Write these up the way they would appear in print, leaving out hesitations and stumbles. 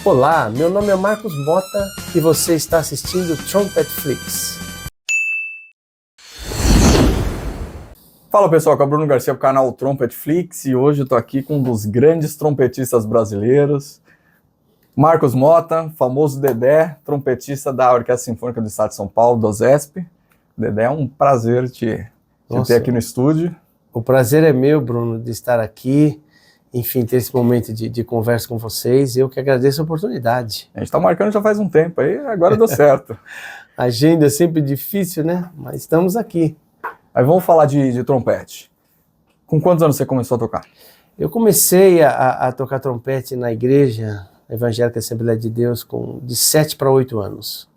Olá, meu nome é Marcos Mota e você está assistindo Trumpet Flix. Fala pessoal, aqui é o Bruno Garcia do canal Trumpet Flix e hoje eu tô aqui com um dos grandes trompetistas brasileiros, Marcos Mota, famoso Dedé, trompetista da Orquestra Sinfônica do Estado de São Paulo, do OSESP. Dedé, é um prazer te ter aqui no estúdio. O prazer é meu, Bruno, de estar aqui, enfim, ter esse momento de conversa com vocês. Eu que agradeço a oportunidade. A gente tá marcando já faz um tempo aí, agora deu certo. A agenda é sempre difícil, né? Mas estamos aqui. Aí vamos falar de trompete. Com quantos anos você começou a tocar? Eu comecei a tocar trompete na igreja evangélica Assembleia de Deus de 7 para 8 anos.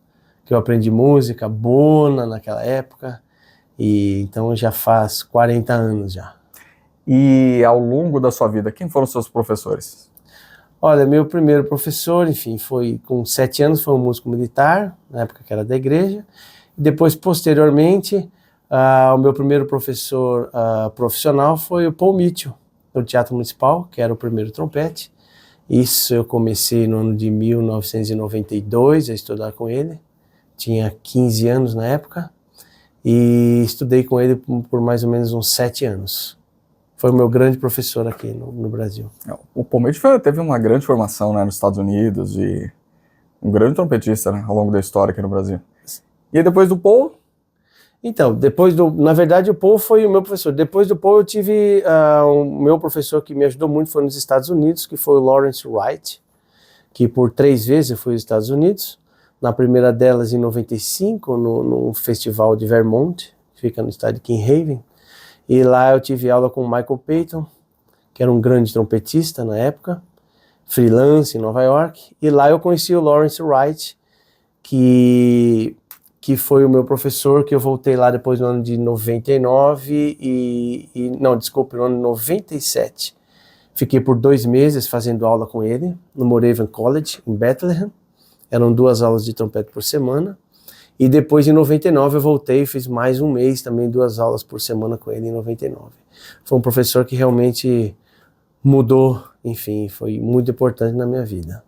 Que eu aprendi música, bona naquela época, e então já faz 40 anos já. E ao longo da sua vida, quem foram os seus professores? Olha, meu primeiro professor, enfim, foi com 7 anos, foi um músico militar, na época que era da igreja. E depois, posteriormente, o meu primeiro professor profissional foi o Paul Mitchell, do Teatro Municipal, que era o primeiro trompete. Isso eu comecei no ano de 1992 a estudar com ele. Tinha 15 anos na época e estudei com ele por mais ou menos uns 7 anos. Foi o meu grande professor aqui no Brasil. O Paul Mitchell teve uma grande formação, né, nos Estados Unidos e um grande trompetista, né, ao longo da história aqui no Brasil. E aí depois do Paul? Então, na verdade o Paul foi o meu professor. Depois do Paul eu tive o meu professor que me ajudou muito, foi nos Estados Unidos, que foi o Lawrence Wright, que por 3 vezes eu fui aos Estados Unidos. Na primeira delas em 95, no festival de Vermont, que fica no estado de Kinghaven. E lá eu tive aula com o Michael Payton, que era um grande trompetista na época, freelance em Nova York. E lá eu conheci o Lawrence Wright, que foi o meu professor, que eu voltei lá depois no ano de 99 no ano de 97. Fiquei por 2 meses fazendo aula com ele, no Moravian College, em Bethlehem. Eram 2 aulas de trompete por semana. E depois, em 99, eu voltei e fiz mais um mês também, 2 aulas por semana com ele em 99. Foi um professor que realmente mudou, enfim, foi muito importante na minha vida.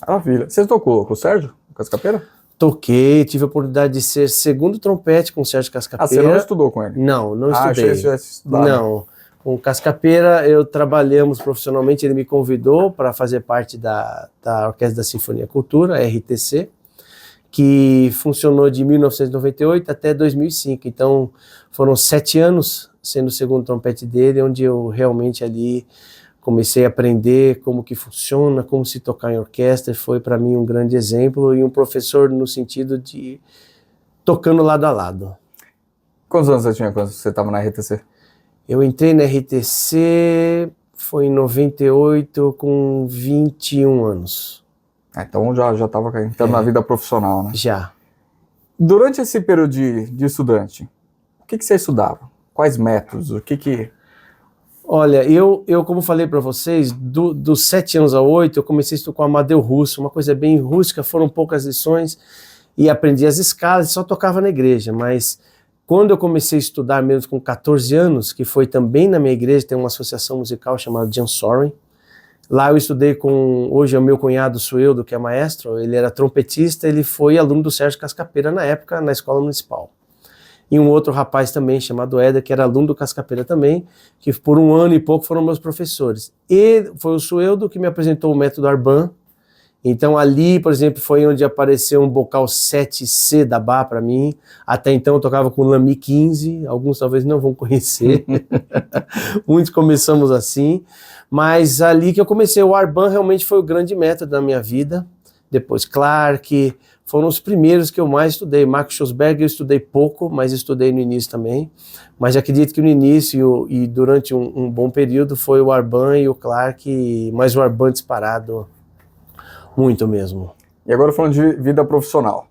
Maravilha. Você tocou com o Sérgio Cascapeira? Toquei, tive a oportunidade de ser segundo trompete com o Sérgio Cascapeira. Ah, você não estudou com ele? Não estudei. Achei que você tivesse estudado. Não. Com o Cascapeira, trabalhamos profissionalmente, ele me convidou para fazer parte da Orquestra da Sinfonia Cultura, RTC, que funcionou de 1998 até 2005. Então, foram 7 anos sendo o segundo trompete dele, onde eu realmente ali comecei a aprender como que funciona, como se tocar em orquestra. Foi para mim um grande exemplo e um professor no sentido de tocando lado a lado. Quantos anos você tinha quando você estava na RTC? Eu entrei na RTC, foi em 98, com 21 anos. Então já estava entrando na vida profissional, né? Já. Durante esse período de estudante, o que você estudava? Quais métodos? O que... Olha, eu como falei para vocês, dos 7 anos a 8, eu comecei a estudar com o Amadeu Russo, uma coisa bem rústica, foram poucas lições, e aprendi as escalas, só tocava na igreja, mas quando eu comecei a estudar mesmo com 14 anos, que foi também na minha igreja, tem uma associação musical chamada Jan Soren. Lá eu estudei hoje é o meu cunhado Sueldo, que é maestro, ele era trompetista, ele foi aluno do Sérgio Cascapeira na época, na escola municipal. E um outro rapaz também, chamado Éder, que era aluno do Cascapeira também, que por 1 ano e pouco foram meus professores. E foi o Sueldo que me apresentou o método Arban. Então ali, por exemplo, foi onde apareceu um bocal 7C da Bach para mim. Até então eu tocava com Lamy 15, alguns talvez não vão conhecer. Muitos começamos assim. Mas ali que eu comecei, o Arban realmente foi o grande método da minha vida. Depois Clark, foram os primeiros que eu mais estudei. Marco Schosberg eu estudei pouco, mas estudei no início também. Mas acredito que no início e durante um bom período foi o Arban e o Clark, mas o Arban disparado muito mesmo. E agora falando de vida profissional,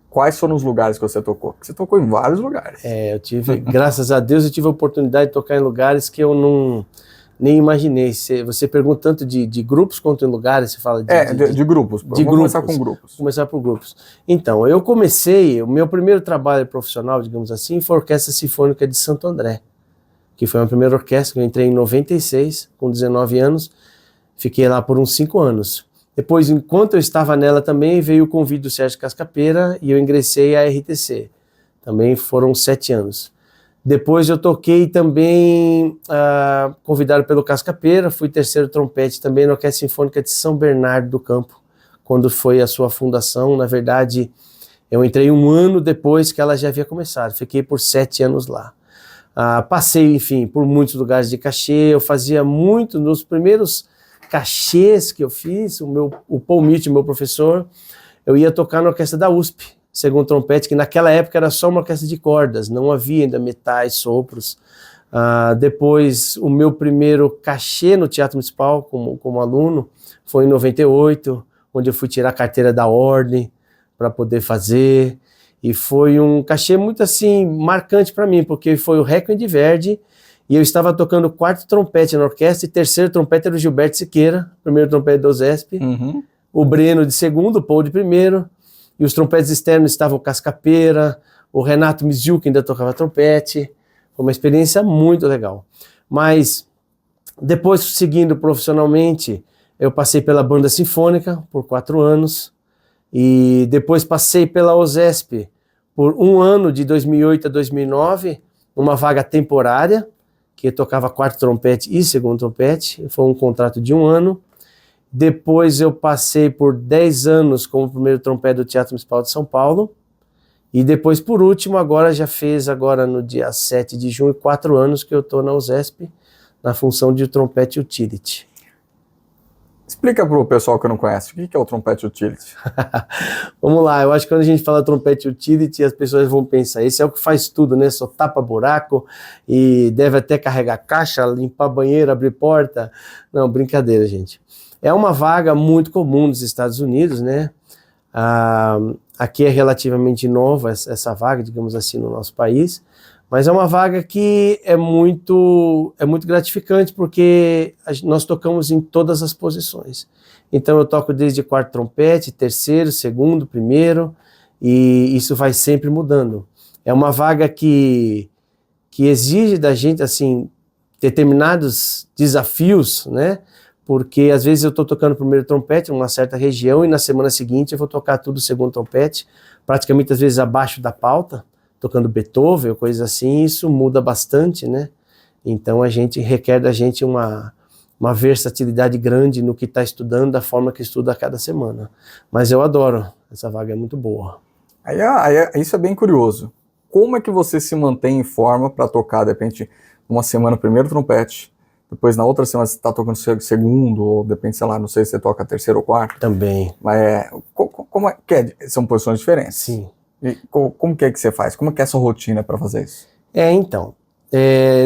quais foram os lugares que você tocou? Porque você tocou em vários lugares. Eu tive, graças a Deus, eu tive a oportunidade de tocar em lugares que eu nem imaginei. Você pergunta tanto de grupos quanto em lugares, você fala de grupos. Vamos começar com grupos. Começar por grupos. Então, eu comecei, o meu primeiro trabalho profissional, digamos assim, foi a Orquestra Sinfônica de Santo André, que foi a primeira orquestra que eu entrei em 96, com 19 anos, fiquei lá por uns 5 anos. Depois, enquanto eu estava nela também, veio o convite do Sérgio Cascapeira e eu ingressei à RTC. Também foram 7 anos. Depois eu toquei também, convidado pelo Cascapeira, fui terceiro trompete também na Orquestra Sinfônica de São Bernardo do Campo, quando foi a sua fundação. Na verdade, eu entrei 1 ano depois que ela já havia começado, fiquei por 7 anos lá. Passei, enfim, por muitos lugares de cachê, eu fazia muito, nos primeiros cachês que eu fiz, o Paul Mitchell, meu professor, eu ia tocar na orquestra da USP, segundo trompete, que naquela época era só uma orquestra de cordas, não havia ainda metais, sopros. Depois, o meu primeiro cachê no Teatro Municipal, como aluno, foi em 98, onde eu fui tirar a carteira da ordem para poder fazer, e foi um cachê muito assim, marcante para mim, porque foi o Requiem de Verdi, e eu estava tocando 4º trompete na orquestra, e 3º trompete era o Gilberto Siqueira, primeiro trompete do OSESP, o Breno de 2º, o Paul de 1º, e os trompetes externos estavam o Cascapeira, o Renato Miziu, que ainda tocava trompete. Foi uma experiência muito legal. Mas depois, seguindo profissionalmente, eu passei pela Banda Sinfônica por 4 anos, e depois passei pela OSESP por 1 ano, de 2008 a 2009, uma vaga temporária, que eu tocava 4º trompete e 2º trompete, foi um contrato de 1 ano. Depois eu passei por 10 anos como primeiro trompete do Teatro Municipal de São Paulo, e depois, por último, agora no dia 7 de junho, 4 anos que eu estou na OSESP, na função de trompete utility. Explica para o pessoal que não conhece, o que é o trompete utility? Vamos lá, eu acho que quando a gente fala trompete utility, as pessoas vão pensar, esse é o que faz tudo, né? Só tapa buraco e deve até carregar caixa, limpar banheiro, abrir porta. Não, brincadeira, gente. É uma vaga muito comum nos Estados Unidos, né? Aqui é relativamente nova essa vaga, digamos assim, no nosso país, mas é uma vaga que é muito gratificante, porque nós tocamos em todas as posições. Então eu toco desde 4º trompete, 3º, 2º, 1º, e isso vai sempre mudando. É uma vaga que exige da gente, assim, determinados desafios, né? Porque às vezes eu estou tocando o 1º trompete em uma certa região e na semana seguinte eu vou tocar tudo o 2º trompete, praticamente às vezes abaixo da pauta, tocando Beethoven ou coisas assim. Isso muda bastante, né? Então requer da gente uma versatilidade grande no que está estudando, da forma que estuda a cada semana. Mas eu adoro, essa vaga é muito boa. Isso é bem curioso. Como é que você se mantém em forma para tocar, de repente, uma semana o 1º trompete, depois na outra semana você está tocando o 2º, ou depende, sei lá, não sei se você toca 3º ou 4º. Também. Mas como é que é? São posições diferentes. Sim. E como que é que você faz? Como que é a sua rotina para fazer isso? Então,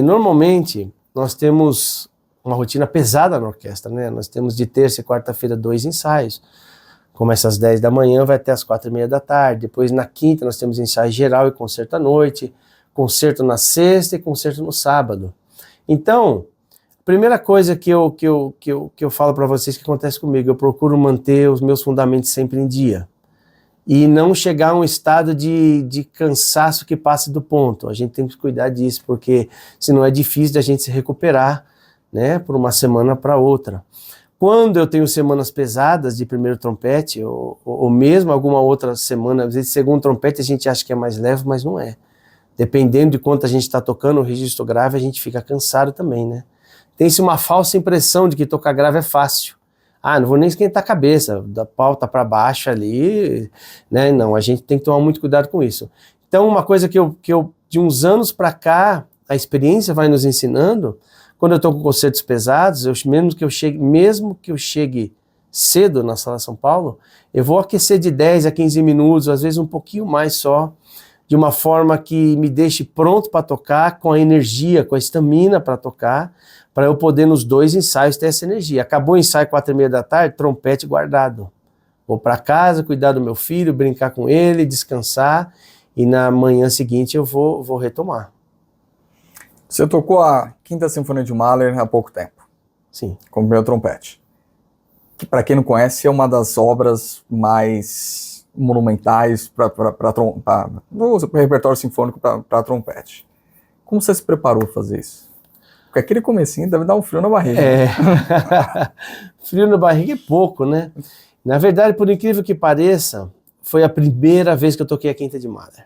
normalmente nós temos uma rotina pesada na orquestra, né? Nós temos de terça e quarta-feira 2 ensaios. Começa às 10 da manhã, vai até às 4h30 da tarde. Depois na quinta nós temos ensaio geral e concerto à noite, concerto na sexta e concerto no sábado. Então, a primeira coisa que eu falo para vocês que acontece comigo, eu procuro manter os meus fundamentos sempre em dia. E não chegar a um estado de cansaço que passe do ponto. A gente tem que cuidar disso, porque senão é difícil da gente se recuperar, né, por uma semana para outra. Quando eu tenho semanas pesadas de 1º trompete, ou mesmo alguma outra semana, às vezes 2º trompete a gente acha que é mais leve, mas não é. Dependendo de quanto a gente está tocando o registro grave, a gente fica cansado também, né? Tem-se uma falsa impressão de que tocar grave é fácil. Não vou nem esquentar a cabeça, da pauta para baixo ali, né? Não, a gente tem que tomar muito cuidado com isso. Então, uma coisa que eu de uns anos para cá, a experiência vai nos ensinando, quando eu estou com concertos pesados, mesmo que eu chegue cedo na Sala São Paulo, eu vou aquecer de 10 a 15 minutos, às vezes um pouquinho mais só, de uma forma que me deixe pronto para tocar, com a energia, com a estamina para tocar, para eu poder nos 2 ensaios ter essa energia. Acabou o ensaio 4h30 da tarde, trompete guardado. Vou para casa, cuidar do meu filho, brincar com ele, descansar, e na manhã seguinte eu vou retomar. Você tocou a Quinta Sinfonia de Mahler há pouco tempo. Sim. Como 1º trompete. Que, para quem não conhece, é uma das obras mais monumentais no repertório sinfônico para trompete. Como você se preparou para fazer isso? Porque aquele comecinho deve dar um frio na barriga. É. Frio na barriga é pouco, né? Na verdade, por incrível que pareça, foi a primeira vez que eu toquei a quinta de Mahler.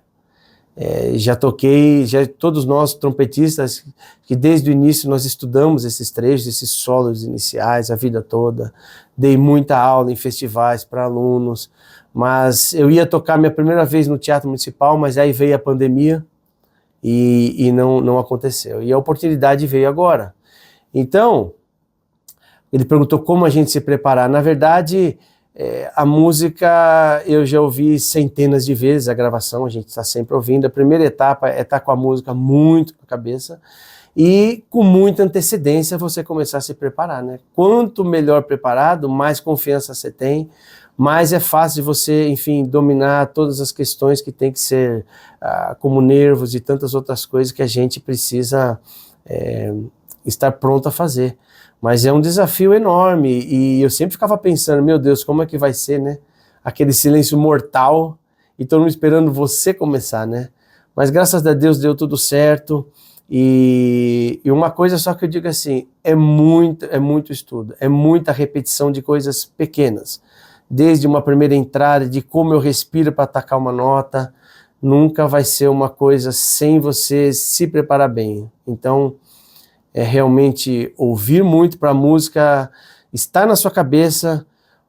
Já toquei, todos nós trompetistas, que desde o início nós estudamos esses trechos, esses solos iniciais, a vida toda. Dei muita aula em festivais para alunos, mas eu ia tocar minha primeira vez no Teatro Municipal, mas aí veio a pandemia e não aconteceu. E a oportunidade veio agora. Então, ele perguntou como a gente se preparar. Na verdade, a música eu já ouvi centenas de vezes, a gravação a gente está sempre ouvindo. A primeira etapa é estar com a música muito na cabeça e com muita antecedência você começar a se preparar, né? Quanto melhor preparado, mais confiança você tem, mais é fácil de você, enfim, dominar todas as questões que tem que ser, como nervos e tantas outras coisas que a gente precisa estar pronto a fazer. Mas é um desafio enorme e eu sempre ficava pensando, meu Deus, como é que vai ser, né? Aquele silêncio mortal e todo mundo esperando você começar, né? Mas graças a Deus deu tudo certo e uma coisa só que eu digo assim, é muito estudo, é muita repetição de coisas pequenas. Desde uma primeira entrada, de como eu respiro para atacar uma nota, nunca vai ser uma coisa sem você se preparar bem. Então, é realmente ouvir muito para a música estar na sua cabeça,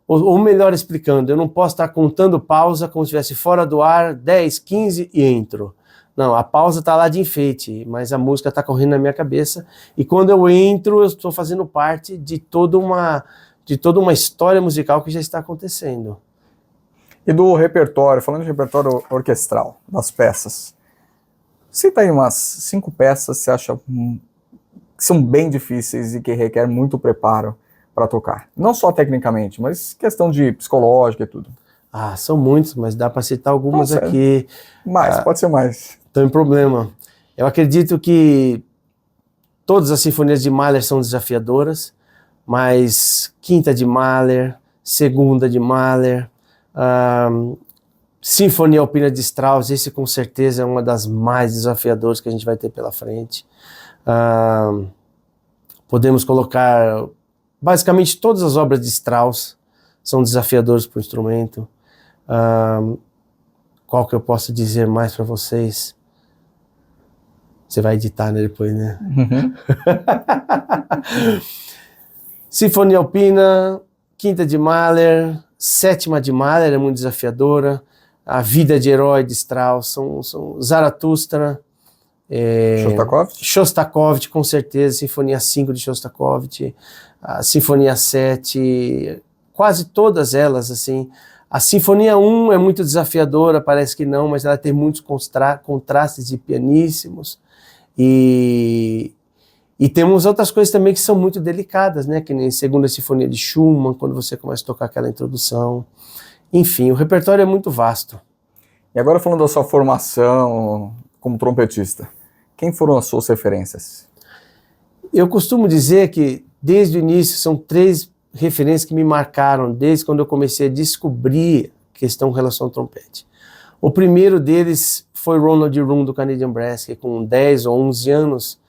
ou melhor explicando, eu não posso estar contando pausa como se estivesse fora do ar, 10, 15 e entro. Não, a pausa está lá de enfeite, mas a música está correndo na minha cabeça e quando eu entro eu estou fazendo parte de toda uma história musical que já está acontecendo. E do repertório, falando de repertório orquestral, das peças, cita aí umas 5 peças que você acha que são bem difíceis e que requer muito preparo para tocar. Não só tecnicamente, mas questão de psicológica e tudo. São muitos, mas dá para citar algumas aqui. Mais, pode ser mais. Não tem problema. Eu acredito que todas as sinfonias de Mahler são desafiadoras, mas Quinta de Mahler, Segunda de Mahler, Sinfonia Alpina de Strauss, esse com certeza é uma das mais desafiadoras que a gente vai ter pela frente. Podemos colocar basicamente todas as obras de Strauss são desafiadoras para o instrumento. Qual que eu posso dizer mais para vocês? Você vai editar, né, depois, né? Uhum. Sinfonia Alpina, Quinta de Mahler, Sétima de Mahler é muito desafiadora. A Vida de Herói de Strauss, são Zaratustra. Shostakovich, com certeza, Sinfonia 5 de Shostakovich, a Sinfonia 7, quase todas elas, assim. A Sinfonia 1 é muito desafiadora, parece que não, mas ela tem muitos contrastes e pianíssimos, e temos outras coisas também que são muito delicadas, né, que nem Segunda Sinfonia de Schumann, quando você começa a tocar aquela introdução. Enfim, o repertório é muito vasto. E agora falando da sua formação como trompetista, quem foram as suas referências? Eu costumo dizer que, desde o início, são 3 referências que me marcaram, desde quando eu comecei a descobrir questão em relação ao trompete. O primeiro deles foi Ronald Room, do Canadian Brass, que com 10 ou 11 anos,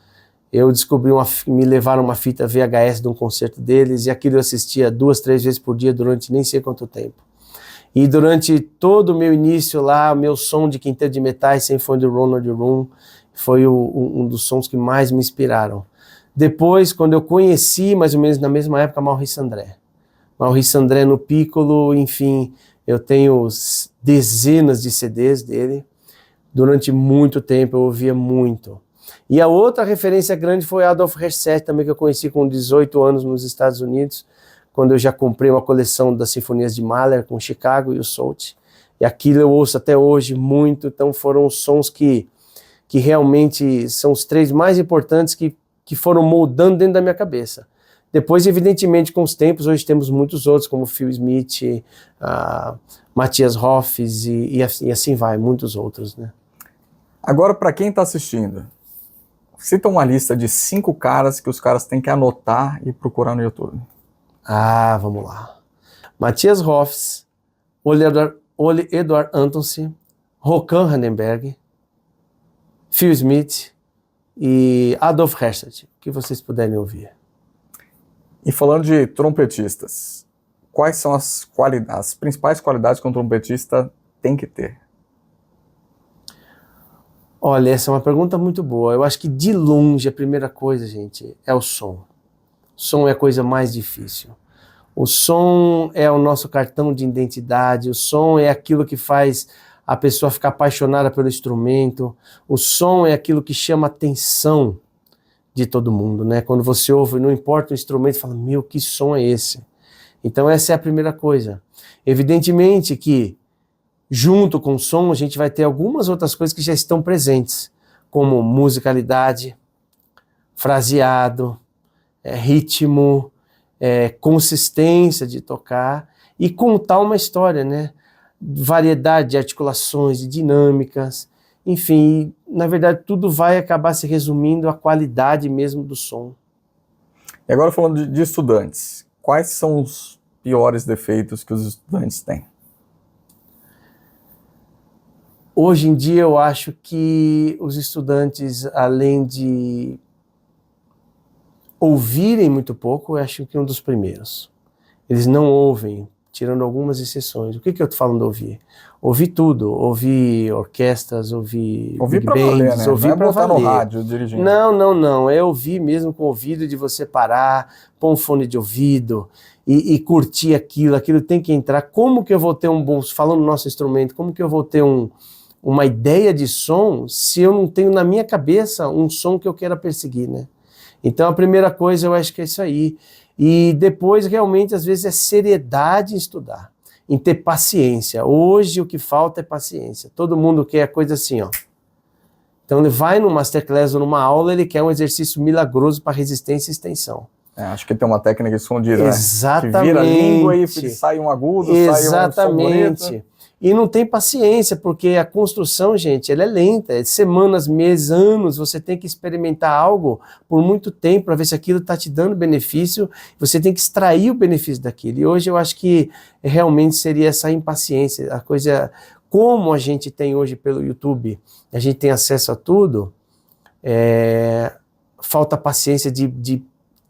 eu descobri me levaram uma fita VHS de um concerto deles, e aquilo eu assistia 2, 3 vezes por dia durante nem sei quanto tempo. E durante todo o meu início lá, o meu som de quinteto de metais sempre foi do Ronald Room, foi um dos sons que mais me inspiraram. Depois, quando eu conheci, mais ou menos na mesma época, Maurice André. Maurice André no piccolo, enfim, eu tenho dezenas de CDs dele. Durante muito tempo eu ouvia muito. E a outra referência grande foi Adolf Herseth, também que eu conheci com 18 anos nos Estados Unidos, quando eu já comprei uma coleção das sinfonias de Mahler com Chicago e o Solt. E aquilo eu ouço até hoje muito, então foram os sons que realmente são os 3 mais importantes que foram moldando dentro da minha cabeça. Depois, evidentemente, com os tempos, hoje temos muitos outros, como Phil Smith, Matthias Hoffs e assim vai, muitos outros, né? Agora, para quem está assistindo, cita uma lista de 5 caras que os caras têm que anotar e procurar no YouTube. Vamos lá. Matthias Hoffs, Ole Edvard Antonsen, Håkan Hanneberg, Phil Smith e Adolf Herzog, o que vocês puderem ouvir. E falando de trompetistas, quais são as principais qualidades que um trompetista tem que ter? Olha, essa é uma pergunta muito boa. Eu acho que de longe a primeira coisa, gente, é o som. O som é a coisa mais difícil. O som é o nosso cartão de identidade, o som é aquilo que faz a pessoa ficar apaixonada pelo instrumento, o som é aquilo que chama a atenção de todo mundo, né? Quando você ouve, não importa o instrumento, você fala, meu, que som é esse? Então essa é a primeira coisa. Evidentemente que junto com o som, a gente vai ter algumas outras coisas que já estão presentes, como musicalidade, fraseado, ritmo, consistência de tocar e contar uma história, né? Variedade de articulações, de dinâmicas, enfim, na verdade tudo vai acabar se resumindo à qualidade mesmo do som. E agora falando de estudantes, quais são os piores defeitos que os estudantes têm? Hoje em dia eu acho que os estudantes, além de ouvirem muito pouco, eu acho que é um dos primeiros. Eles não ouvem, tirando algumas exceções. O que eu estou falando de ouvir? Ouvir tudo, ouvir orquestras, ouvir big pra bands, valer, né? ouvir não é para botar valer. no rádio dirigindo. Não, é ouvir mesmo com o ouvido, de você parar, pôr um fone de ouvido e curtir aquilo tem que entrar. Como que eu vou ter falando no nosso instrumento, como que eu vou ter uma ideia de som se eu não tenho na minha cabeça um som que eu queira perseguir, né? Então a primeira coisa eu acho que é isso aí. E depois realmente às vezes é seriedade em estudar, em ter paciência. Hoje o que falta é paciência. Todo mundo quer coisa assim, ó. Então ele vai no masterclass ou numa aula, ele quer um exercício milagroso para resistência e extensão. Acho que tem uma técnica escondida, exatamente, né? Que vira a língua e sai um agudo, exatamente. Sai um som bonito. E não tem paciência, porque a construção, gente, ela é lenta, é semanas, meses, anos, você tem que experimentar algo por muito tempo para ver se aquilo está te dando benefício, você tem que extrair o benefício daquilo. E hoje eu acho que realmente seria essa impaciência, a coisa, como a gente tem hoje pelo YouTube, a gente tem acesso a tudo, falta paciência de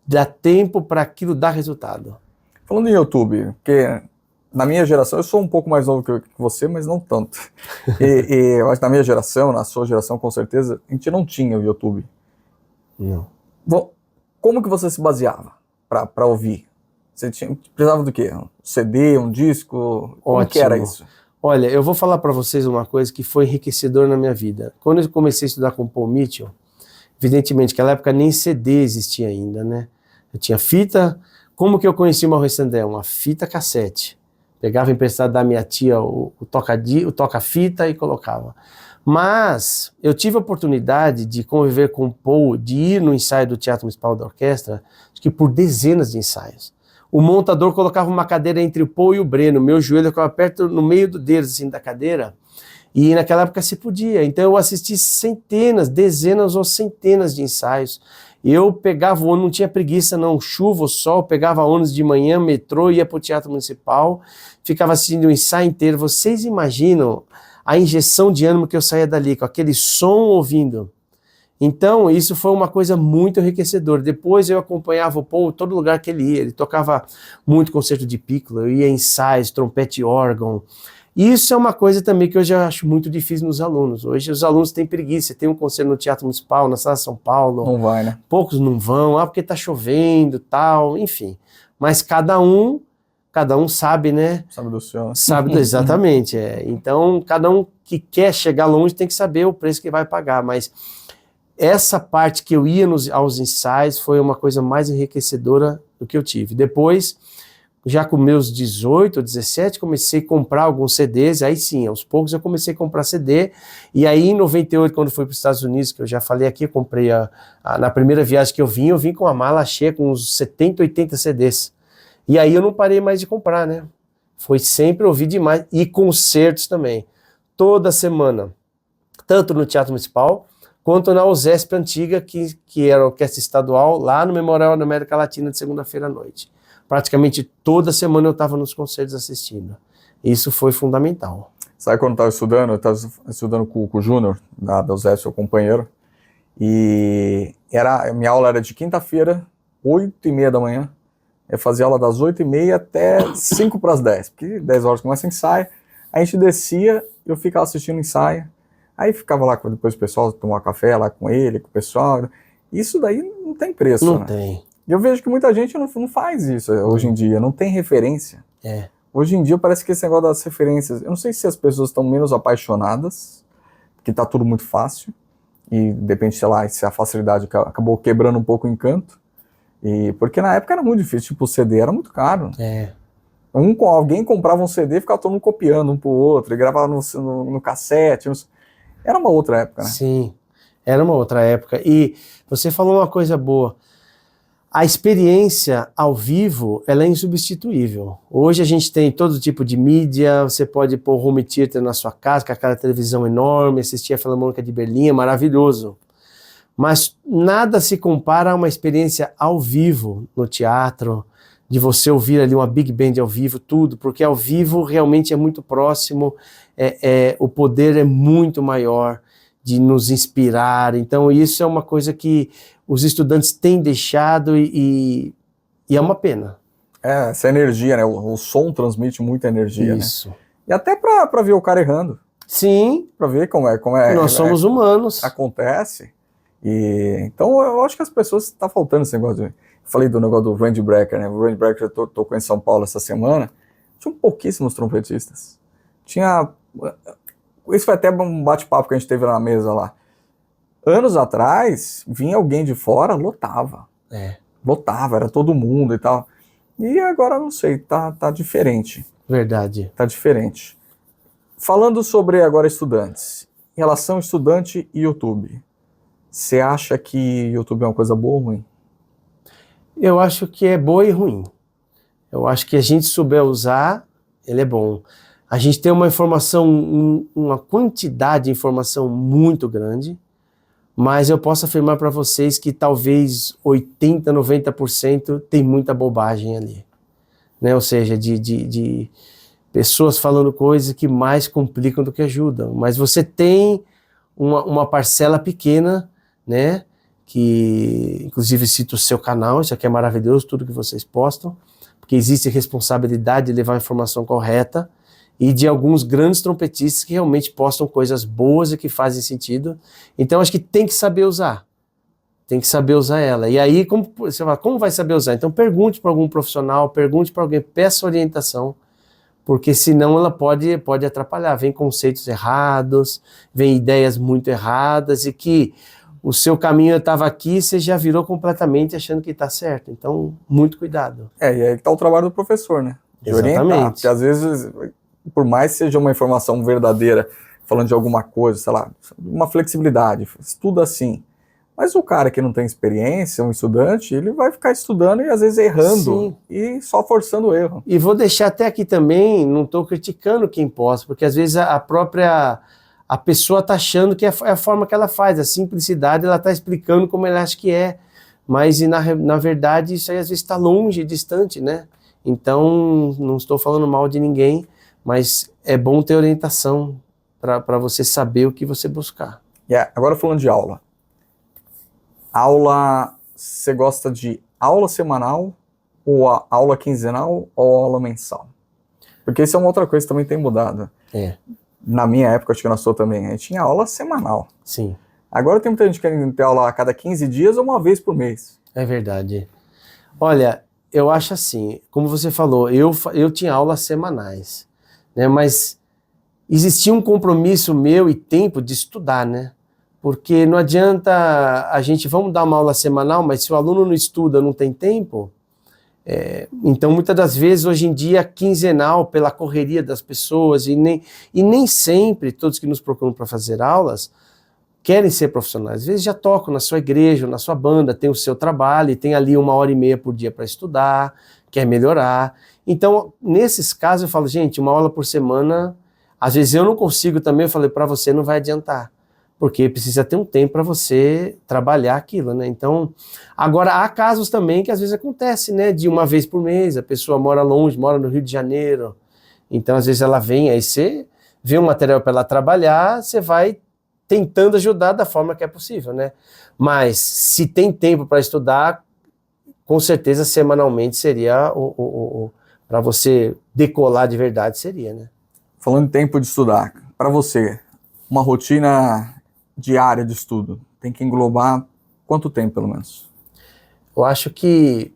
dar tempo para aquilo dar resultado. Falando em YouTube, porque na minha geração, eu sou um pouco mais novo que você, mas não tanto. E eu acho que na minha geração, na sua geração com certeza, a gente não tinha o YouTube. Não. Bom, como que você se baseava para ouvir? Você precisava do quê? Um CD, um disco? Como que era isso? Olha, eu vou falar para vocês uma coisa que foi enriquecedora na minha vida. Quando eu comecei a estudar com Paul Mitchell, evidentemente, naquela época nem CD existia ainda, né? Eu tinha fita. Como que eu conheci o Maurice Sandel? Uma fita cassete. Pegava emprestado da minha tia o toca-fita e colocava. Mas eu tive a oportunidade de conviver com o Paul, de ir no ensaio do Teatro Municipal da Orquestra, acho que por dezenas de ensaios. O montador colocava uma cadeira entre o Paul e o Breno, meu joelho ficava perto, no meio do dedo assim, da cadeira, e naquela época se podia. Então eu assisti dezenas ou centenas de ensaios. Eu pegava o ônibus, não tinha preguiça não, chuva ou sol, pegava ônibus de manhã, metrô, ia para o Teatro Municipal, ficava assistindo o ensaio inteiro. Vocês imaginam a injeção de ânimo que eu saía dali, com aquele som ouvindo. Então, isso foi uma coisa muito enriquecedora. Depois eu acompanhava o Paul em todo lugar que ele ia. Ele tocava muito concerto de piccolo, eu ia em ensaios, trompete e órgão. Isso é uma coisa também que eu já acho muito difícil nos alunos. Hoje os alunos têm preguiça, tem um concerto no Teatro Municipal, na Sala São Paulo. Não vai, né? Poucos não vão, porque tá chovendo, tal, enfim. Mas cada um sabe, né? Sabe do seu. Exatamente, Então, cada um que quer chegar longe tem que saber o preço que vai pagar, mas essa parte que eu ia aos ensaios foi uma coisa mais enriquecedora do que eu tive. Depois, já com meus 18, 17, comecei a comprar alguns CDs, aí sim, aos poucos eu comecei a comprar CD, e aí em 98, quando fui para os Estados Unidos, que eu já falei aqui, eu comprei na primeira viagem que eu vim com a mala cheia com uns 70, 80 CDs. E aí eu não parei mais de comprar, né? Foi sempre ouvir demais, e concertos também. Toda semana, tanto no Teatro Municipal, quanto na USESP antiga, que era a orquestra estadual, lá no Memorial da América Latina, de segunda-feira à noite. Praticamente toda semana eu estava nos concertos assistindo. Isso foi fundamental. Sabe quando eu estava estudando com o Júnior, da USESP, seu companheiro, E minha aula era de quinta-feira, 8h30 da manhã. Eu fazia aula das 8h30 até 5 para as 10, porque 10 horas começa o ensaio. A gente descia, eu ficava assistindo o ensaio. Aí ficava lá depois o pessoal tomar café lá com ele, com o pessoal. Isso daí não tem preço, Não né? tem. E eu vejo que muita gente não faz isso hoje em dia, não tem referência. É. Hoje em dia parece que esse negócio das referências, eu não sei se as pessoas estão menos apaixonadas, porque tá tudo muito fácil, e depende, sei lá, se a facilidade acabou quebrando um pouco o encanto, e porque na época era muito difícil, tipo, o CD era muito caro. É. Alguém comprava um CD e ficava todo mundo copiando um pro outro, e gravava no cassete, era uma outra época, né? Sim, era uma outra época. E você falou uma coisa boa. A experiência ao vivo, ela é insubstituível. Hoje a gente tem todo tipo de mídia, você pode pôr o home theater na sua casa, com aquela televisão enorme, assistir a Filarmônica de Berlim, é maravilhoso. Mas nada se compara a uma experiência ao vivo no teatro, de você ouvir ali uma big band ao vivo, tudo, porque ao vivo realmente é muito próximo, o poder é muito maior de nos inspirar. Então isso é uma coisa que os estudantes têm deixado e é uma pena. Essa energia, né? O som transmite muita energia, Isso. Né? E até pra ver o cara errando. Sim. Pra ver como é. Nós somos humanos. Acontece. Então eu acho que as pessoas, tá faltando esse negócio. Eu falei do negócio do Randy Brecker, né? O Randy Brecker eu tocou em São Paulo essa semana. Tinham pouquíssimos trompetistas. Isso foi até um bate-papo que a gente teve na mesa lá. Anos atrás, vinha alguém de fora, lotava. Lotava, era todo mundo e tal. E agora, não sei, tá diferente. Verdade. Tá diferente. Falando sobre agora estudantes. Em relação ao estudante e YouTube. Você acha que YouTube é uma coisa boa ou ruim? Eu acho que é boa e ruim. Eu acho que a gente souber usar, ele é bom. A gente tem uma informação, uma quantidade de informação muito grande, mas eu posso afirmar para vocês que talvez 80%, 90% tem muita bobagem ali. Né? Ou seja, de pessoas falando coisas que mais complicam do que ajudam. Mas você tem uma parcela pequena, né? Que inclusive cita o seu canal, isso aqui é maravilhoso, tudo que vocês postam, porque existe responsabilidade de levar a informação correta, e de alguns grandes trompetistas que realmente postam coisas boas e que fazem sentido. Então acho que tem que saber usar. Tem que saber usar ela. E aí, você fala, como vai saber usar? Então pergunte para algum profissional, pergunte para alguém, peça orientação, porque senão ela pode atrapalhar. Vem conceitos errados, vem ideias muito erradas, e que o seu caminho estava aqui, você já virou completamente achando que está certo. Então, muito cuidado. E aí está o trabalho do professor, né? De Exatamente. Orientar, porque às vezes, por mais que seja uma informação verdadeira, falando de alguma coisa, sei lá, uma flexibilidade, estuda assim. Mas o cara que não tem experiência, um estudante, ele vai ficar estudando e às vezes errando. Sim. E só forçando o erro. E vou deixar até aqui também, não estou criticando quem posta, porque às vezes a pessoa está achando que é a forma que ela faz, a simplicidade, ela está explicando como ela acha que é, mas na verdade isso aí às vezes está longe, distante, né? Então não estou falando mal de ninguém, mas é bom ter orientação para você saber o que você buscar. Agora falando de aula. Aula, você gosta de aula semanal, ou aula quinzenal, ou aula mensal? Porque isso é uma outra coisa que também tem mudado. Na minha época, acho que na sua também, a gente tinha aula semanal. Sim. Agora tem muita gente querendo ter aula a cada 15 dias ou uma vez por mês. É verdade. Olha, eu acho assim, como você falou, eu tinha aulas semanais, né, mas existia um compromisso meu e tempo de estudar, né? Porque não adianta vamos dar uma aula semanal, mas se o aluno não estuda, não tem tempo. Então, muitas das vezes, hoje em dia, quinzenal, pela correria das pessoas, e nem sempre todos que nos procuram para fazer aulas querem ser profissionais. Às vezes já tocam na sua igreja, na sua banda, tem o seu trabalho, e tem ali 1h30 por dia para estudar, quer melhorar. Então, nesses casos, eu falo, gente, uma aula por semana, às vezes eu não consigo também, eu falei, para você não vai adiantar. Porque precisa ter um tempo para você trabalhar aquilo, né? Então, agora há casos também que às vezes acontece, né? De uma vez por mês, a pessoa mora longe, mora no Rio de Janeiro, então às vezes ela vem, aí você vê um material para ela trabalhar, você vai tentando ajudar da forma que é possível, né? Mas se tem tempo para estudar, com certeza semanalmente seria para você decolar de verdade, seria, né? Falando em tempo de estudar, para você, uma rotina diária de estudo tem que englobar quanto tempo, pelo menos? Eu acho que,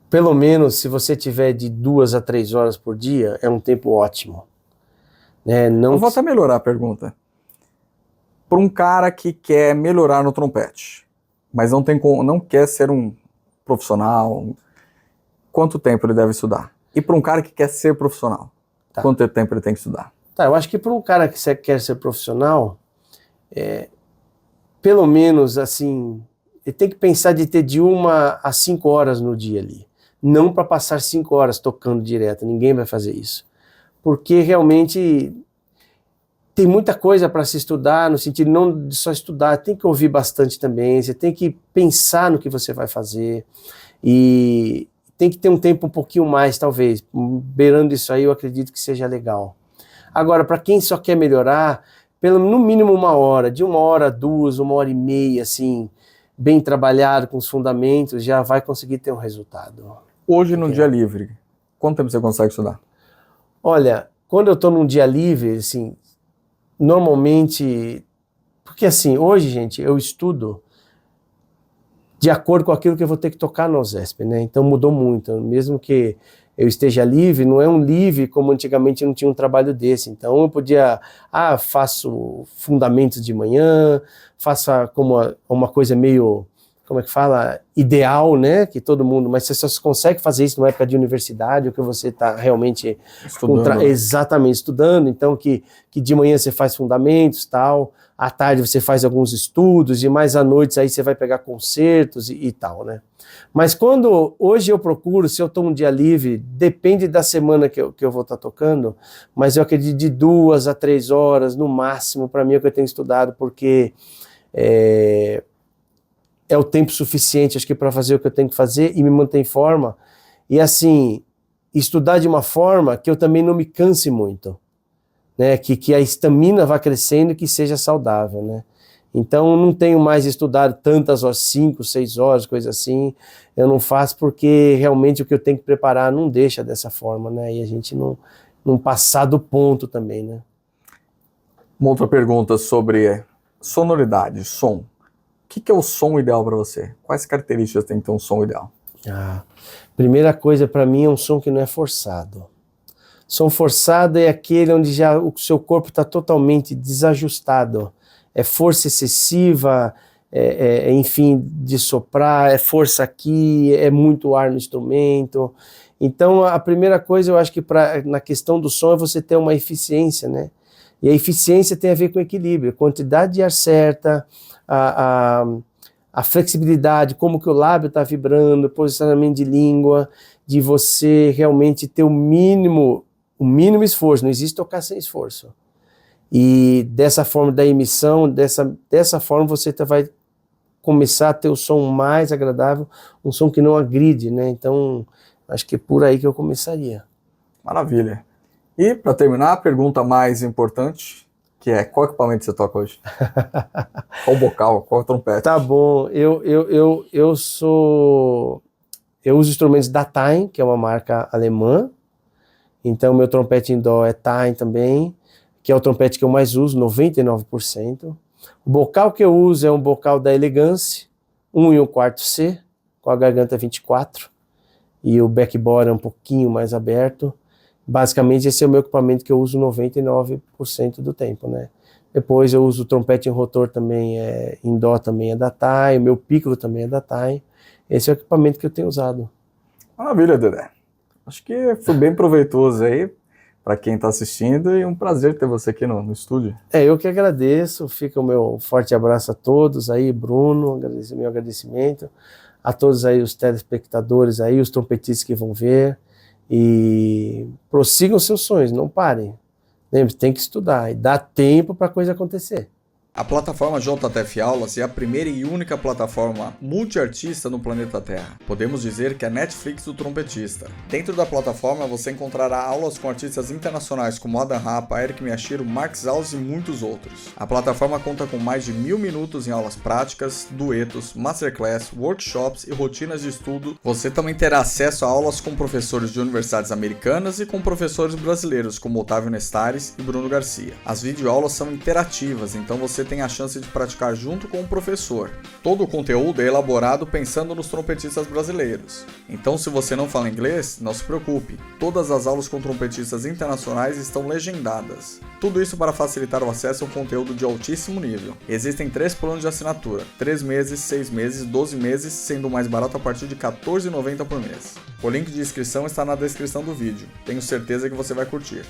pelo menos, se você tiver de 2 a 3 horas por dia, é um tempo ótimo. Né? Não... Eu vou até melhorar a pergunta. Para um cara que quer melhorar no trompete, mas não quer ser um profissional, quanto tempo ele deve estudar? E para um cara que quer ser profissional, quanto tempo ele tem que estudar? Tá, eu acho que para um cara que quer ser profissional, pelo menos, assim, ele tem que pensar de ter de 1 a 5 horas no dia ali. Não para passar 5 horas tocando direto, ninguém vai fazer isso. Porque realmente tem muita coisa para se estudar, no sentido não de só estudar, tem que ouvir bastante também, você tem que pensar no que você vai fazer, e tem que ter um tempo um pouquinho mais, talvez, beirando isso aí, eu acredito que seja legal. Agora, para quem só quer melhorar, no mínimo 1 hora, de 1 hora a 2, 1 hora e meia, assim, bem trabalhado, com os fundamentos, já vai conseguir ter um resultado. Hoje, no dia livre, quanto tempo você consegue estudar? Olha, quando eu estou num dia livre, assim, normalmente, porque assim, hoje, gente, eu estudo de acordo com aquilo que eu vou ter que tocar no OSESP, né? Então mudou muito, mesmo que eu esteja livre, não é um livre como antigamente não tinha um trabalho desse. Então eu podia, faço fundamentos de manhã, faço como uma coisa meio, como é que fala, ideal, né, que todo mundo, mas você só consegue fazer isso numa época de universidade, ou que você está realmente estudando. Exatamente, estudando, então que de manhã você faz fundamentos, tal, à tarde você faz alguns estudos, e mais à noite aí você vai pegar concertos e tal, né. Mas hoje eu procuro, se eu estou um dia livre, depende da semana que eu vou estar tocando, mas eu acredito de 2 a 3 horas, no máximo, para mim é o que eu tenho estudado, porque é o tempo suficiente, acho que, para fazer o que eu tenho que fazer e me manter em forma. E assim, estudar de uma forma que eu também não me canse muito, né? Que a estamina vá crescendo e que seja saudável, né? Então, não tenho mais estudado tantas horas, 5, 6 horas, coisa assim. Eu não faço porque realmente o que eu tenho que preparar não deixa dessa forma, né? E a gente não passar do ponto também, né? Uma outra pergunta sobre sonoridade, som. O que é o som ideal para você? Quais características tem que ter um som ideal? Primeira coisa, para mim, é um som que não é forçado. Som forçado é aquele onde já o seu corpo está totalmente desajustado. É força excessiva, enfim, de soprar, é força aqui, é muito ar no instrumento. Então, a primeira coisa, eu acho que na questão do som é você ter uma eficiência, né? E a eficiência tem a ver com equilíbrio, quantidade de ar certa, a flexibilidade, como que o lábio está vibrando, posicionamento de língua, de você realmente ter o mínimo esforço, não existe tocar sem esforço. E dessa forma da emissão, dessa forma você vai começar a ter o som mais agradável, um som que não agride, né? Então, acho que é por aí que eu começaria. Maravilha. E, para terminar, a pergunta mais importante, que é, qual equipamento você toca hoje? Qual bocal, qual trompete? Tá bom, eu uso instrumentos da Time, que é uma marca alemã, então meu trompete em dó é Time também, que é o trompete que eu mais uso, 99%. O bocal que eu uso é um bocal da Elegance, 1 1/4 C, com a garganta 24, e o backbore é um pouquinho mais aberto. Basicamente esse é o meu equipamento que eu uso 99% do tempo, né? Depois eu uso o trompete em rotor também, em dó também é da Time, o meu pícolo também é da Time. Esse é o equipamento que eu tenho usado. Maravilha, Dedé. Acho que foi bem proveitoso aí para quem está assistindo, e um prazer ter você aqui no estúdio. Eu que agradeço, fica o meu forte abraço a todos aí, Bruno, meu agradecimento, a todos aí os telespectadores aí, os trompetistas que vão ver, e prossigam seus sonhos, não parem. Lembre-se, tem que estudar e dá tempo para a coisa acontecer. A plataforma JTF Aulas é a primeira e única plataforma multiartista no planeta Terra. Podemos dizer que é a Netflix do trompetista. Dentro da plataforma você encontrará aulas com artistas internacionais como Adam Rapa, Eric Miyashiro, Mark Zalz e muitos outros. A plataforma conta com mais de 1000 minutos em aulas práticas, duetos, masterclass, workshops e rotinas de estudo. Você também terá acesso a aulas com professores de universidades americanas e com professores brasileiros como Otávio Nestares e Bruno Garcia. As videoaulas são interativas, então você tem a chance de praticar junto com o professor. Todo o conteúdo é elaborado pensando nos trompetistas brasileiros. Então, se você não fala inglês, não se preocupe. Todas as aulas com trompetistas internacionais estão legendadas. Tudo isso para facilitar o acesso a um conteúdo de altíssimo nível. Existem 3 planos de assinatura: 3 meses, 6 meses, 12 meses, sendo o mais barato a partir de R$ 14,90 por mês. O link de inscrição está na descrição do vídeo. Tenho certeza que você vai curtir.